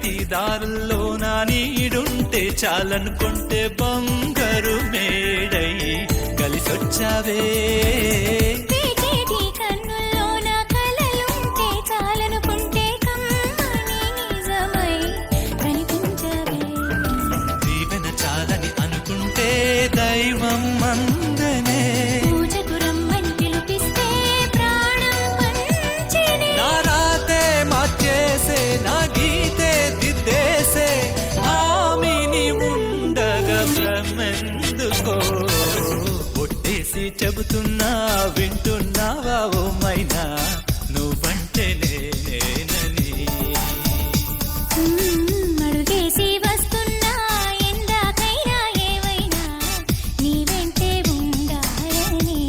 ప్రతి దారుల్లో నా నీడుంటే చాలనుకుంటే బంగారు మేడై కలిసొచ్చావే. దీవెన చాలని అనుకుంటే దైవం మందనే నా రాతే మార్చేసే నా గీతే దిద్దేసే హామీని ఉండగా భ్రమెందుకో. ఒట్టేసి చెబుతున్నా వింటున్నావా ఓ మైనా నువ్వంటే నేనేనని. అడుగేసి వస్తున్నా ఎందాకైనా ఏవైనా నీ వెంటే ఉండాలని.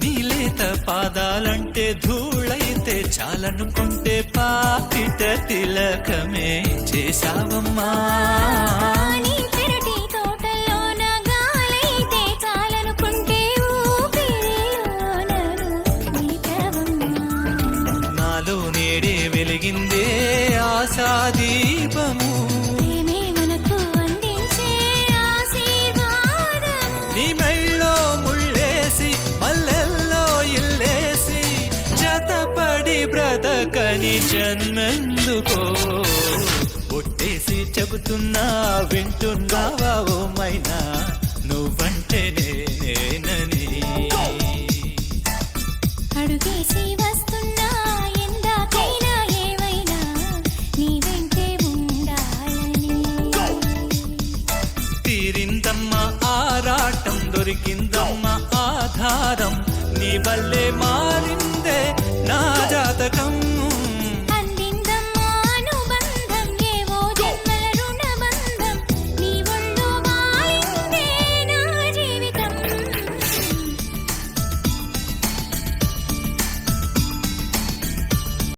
నీలేత పాదాలంటే ధూళైతే చాలనుకుంటే పాపిట తిలకమే చేశావమ్మా. నీ పెరటి తోటలోన గాలైతే చాలనుకుంటే ఊపిరిలోనను నీకవమ్మా. నాలో నేడే వెలిగిందే ఆశాదీపము ప్రేమే మనకు అందించే ఆశీర్వాదం. నీ మెళ్ళో ముళ్ళేసి మల్లెల్లో ఇల్లేసి జతపడి బ్రతకని జన్మెందుకో. ఒట్టేసి చెబుతున్నా వింటున్నావా ఓ మైనా నువ్వంటే నేనేనని. అడుగేసి వస్తున్నా ఎందాకైనా ఏవైనా నీ వెంటే ఉండాలని. తీరిందమ్మా ఆరాటం దొరికిందమ్మా ఆధారం నీ వల్లే మారిందే